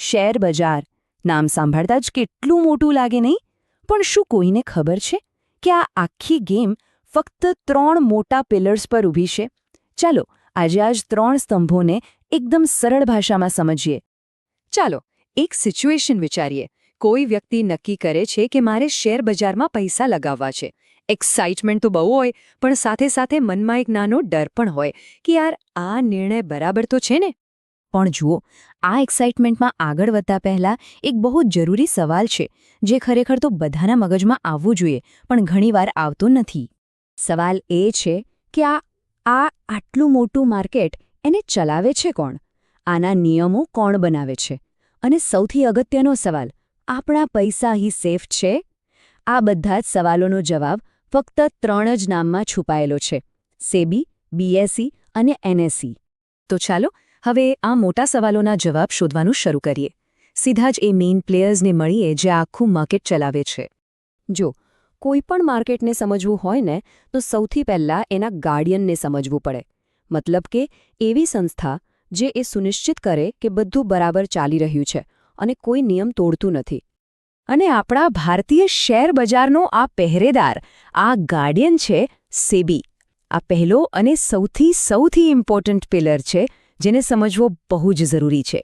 Share બજાર નામ સાંભળતા જ કેટલું મોટું લાગે નહીં? પણ શું કોઈને ખબર છે કે આ આખી ગેમ ફક્ત 3 મોટા પિલર્સ પર ઊભી છે? ચાલો આજે આ જ 3 સ્તંભોને એકદમ સરળ ભાષામાં સમજીએ. ચાલો એક સિચ્યુએશન વિચારીએ. કોઈ વ્યક્તિ નક્કી કરે છે કે મારે શેર બજારમાં પૈસા લગાવવા છે. એક્સાઇટમેન્ટ તો બહુ હોય, પણ સાથે સાથે મનમાં એક નાનો ડર પણ હોય કે યાર આ નિર્ણય બરાબર તો છે ને? પણ જુઓ, આ એક્સાઇટમેન્ટમાં આગળ વધતા પહેલા એક બહુ જ જરૂરી સવાલ છે, જે ખરેખર તો બધાના મગજમાં આવવું જોઈએ પણ ઘણીવાર આવતો નથી. સવાલ એ છે કે આટલું મોટું માર્કેટ એને ચલાવે છે કોણ? આના નિયમો કોણ બનાવે છે? અને સૌથી અગત્યનો સવાલ, આપણા પૈસા અહીં સેફ છે? આ બધા જ સવાલોનો જવાબ ફક્ત 3 જ નામમાં છુપાયેલો છે: સેબી, બીએસઈ અને એનએસઈ. તો ચાલો હવે આ મોટા સવાલોના જવાબ શોધવાનું શરૂ કરીએ. સીધા જ એ મેઇન પ્લેયર્સને મળીએ જે આખું માર્કેટ ચલાવે છે. જો કોઈ પણ માર્કેટને સમજવું હોય ને, તો સૌથી પહેલાં એના ગાર્ડિયનને સમજવું પડે. મતલબ કે એવી સંસ્થા જે એ સુનિશ્ચિત કરે કે બધું બરાબર ચાલી રહ્યું છે અને કોઈ નિયમ તોડતું નથી. અને આપણા ભારતીય શેર બજારનો આ પહેરેદાર, આ ગાર્ડિયન છે સેબી. આ પહેલો અને સૌથી ઇમ્પોર્ટન્ટ પિલર છે, જેને સમજવો બહુ જ જરૂરી છે.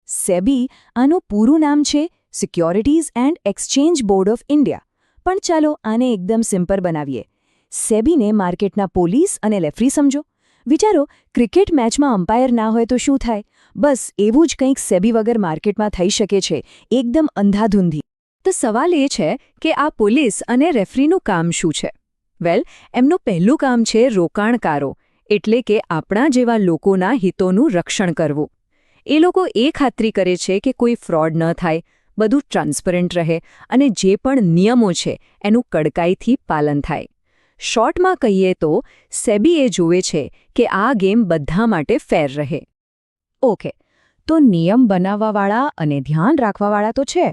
સેબી આનું પૂરું નામ છે securities and exchange board of India. પણ ચાલો આને એકદમ સિમ્પલ બનાવીએ. સેબીને માર્કેટના પોલીસ અને રેફરી સમજો. વિચારો, ક્રિકેટ મેચમાં અમ્પાયર ના હોય તો શું થાય? બસ એવું જ કંઈક સેબી વગર માર્કેટમાં થઈ શકે છે, એકદમ અંધાધૂંધી. તો સવાલ એ છે કે આ પોલીસ અને રેફરીનું કામ શું છે? વેલ, એમનું પહેલું કામ છે રોકાણકારો, એટલે કે આપણા જેવા લોકોના હિતોનું રક્ષણ કરવું. એ લોકો એ ખાતરી કરે છે કે કોઈ ફ્રોડ ન થાય, બધું ટ્રાન્સપરન્ટ રહે અને જે પણ નિયમો છે એનું કડકાઈથી પાલન થાય. શોર્ટમાં કહીએ તો સેબી એ જુએ છે કે આ ગેમ બધા માટે ફેર રહે. ઓકે, તો નિયમ બનાવવાવાળા અને ધ્યાન રાખવાવાળા તો છે,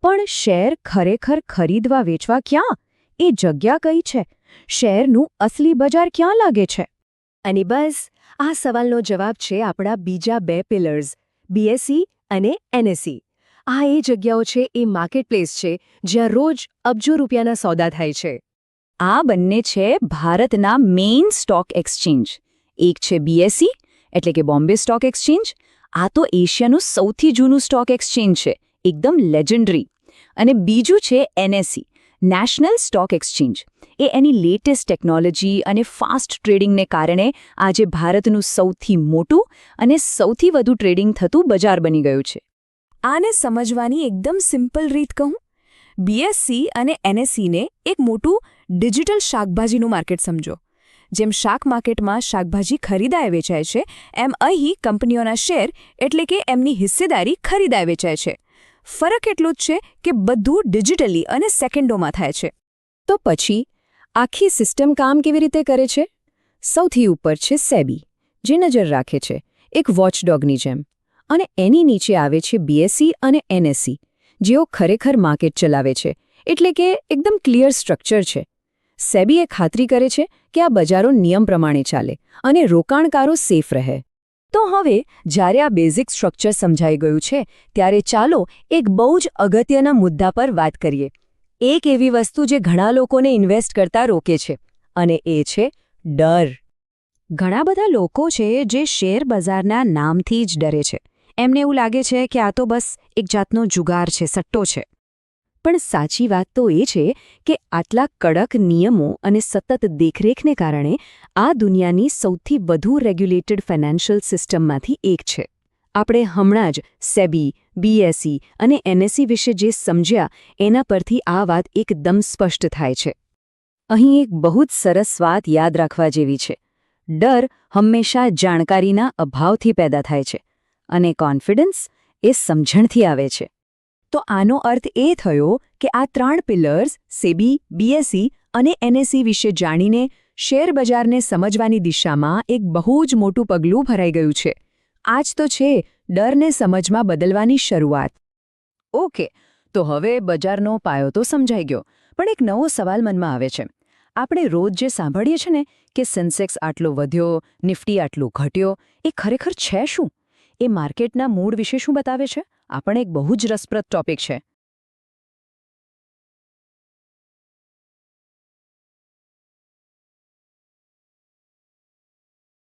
પણ શેર ખરેખર ખરીદવા વેચવા ક્યાં? એ જગ્યા કઈ છે? શેરનું અસલી બજાર ક્યાં લાગે છે? અને બસ આ સવાલનો જવાબ છે આપણા બીજા 2 પિલર્સ, બીએસઈ અને એનએસઈ. આ એ જગ્યાઓ છે, એ માર્કેટપ્લેસ છે જ્યાં રોજ અબજો રૂપિયાના સોદા થાય છે. આ બંને છે ભારતના મેઇન સ્ટોક એક્સચેન્જ. એક છે બીએસઈ, એટલે કે બોમ્બે સ્ટોક એક્સચેન્જ. આ તો એશિયાનું સૌથી જૂનું સ્ટોક એક્સચેન્જ છે, એકદમ લેજેન્ડરી. અને બીજું છે એનએસઈ, નેશનલ સ્ટોક એક્સચેન્જ. એ એની લેટેસ્ટ ટેકનોલોજી અને ફાસ્ટ ટ્રેડિંગને કારણે આજે ભારતનું સૌથી મોટું અને સૌથી વધુ ટ્રેડિંગ થતું બજાર બની ગયું છે. આને સમજવાની એકદમ સિમ્પલ રીત કહું. બીએસઈ અને એનએસઈને એક મોટું ડિજિટલ શાકભાજીનું માર્કેટ સમજો. જેમ શાક માર્કેટમાં શાકભાજી ખરીદાય વેચાય છે, એમ અહીં કંપનીઓના શેર, એટલે કે એમની હિસ્સેદારી ખરીદાય વેચાય છે. ફરક એટલો જ છે કે બધું ડિજિટલી અને સેકન્ડોમાં થાય છે. તો પછી આખી સિસ્ટમ કામ કેવી રીતે કરે છે? સૌથી ઉપર છે સેબી, જે નજર રાખે છે, એક વોચડોગની જેમ. અને એની નીચે આવે છે બીએસઈ અને એનએસઈ, જેઓ ખરેખર માર્કેટ ચલાવે છે, એટલે કે એકદમ ક્લિયર સ્ટ્રક્ચર છે. સેબી એ ખાતરી કરે છે કે આ બજારો નિયમ પ્રમાણે ચાલે અને રોકાણકારો સેફ રહે. તો હવે જ્યારે આ બેઝિક સ્ટ્રક્ચર સમજાઈ ગયું છે, ત્યારે ચાલો એક બહુ જ અગત્યના મુદ્દા પર વાત કરીએ. એક એવી વસ્તુ જે ઘણા લોકોને ઇન્વેસ્ટ કરતા રોકે છે, અને એ છે ડર. ઘણા બધા લોકો છે જે શેર બજારના નામથી જ ડરે છે. એમને એવું લાગે છે કે આ તો બસ એક જાતનો જુગાર છે, સટ્ટો છે. પણ સાચી વાત તો એ છે કે આટલા કડક નિયમો અને સતત દેખરેખને કારણે આ દુનિયાની સૌથી વધુ રેગ્યુલેટેડ ફાઇનાન્શિયલ સિસ્ટમમાંથી એક છે. આપણે હમણાં જ સેબી, બીએસઈ અને એનએસઈ વિશે જે સમજ્યા, એના પરથી આ વાત એકદમ સ્પષ્ટ થાય છે. અહીં એક બહુ જ સરસ વાત યાદ રાખવા જેવી છે. ડર હંમેશા જાણકારીના અભાવથી પેદા થાય છે, અને કોન્ફિડન્સ એ સમજણથી આવે છે. તો આનો અર્થ એ થયો કે આ 3 પિલર્સ, સેબી, બીએસઈ અને એનએસઈ વિશે જાણીને શેર બજારને સમજવાની દિશામાં એક બહુ જ મોટું પગલું ભરાઈ ગયું છે. આ જ તો છે ડરને સમજમાં બદલવાની શરૂઆત. ઓકે, તો હવે બજારનો પાયો તો સમજાઈ ગયો, પણ એક નવો સવાલ મનમાં આવે છે. આપણે રોજ જે સાંભળીએ છીએ ને કે સેન્સેક્સ આટલો વધ્યો, નિફ્ટી આટલો ઘટ્યો, એ ખરેખર છે શું? એ માર્કેટના મૂડ વિશે શું બતાવે છે? આ પણ એક બહુ જ રસપ્રદ ટોપિક છે.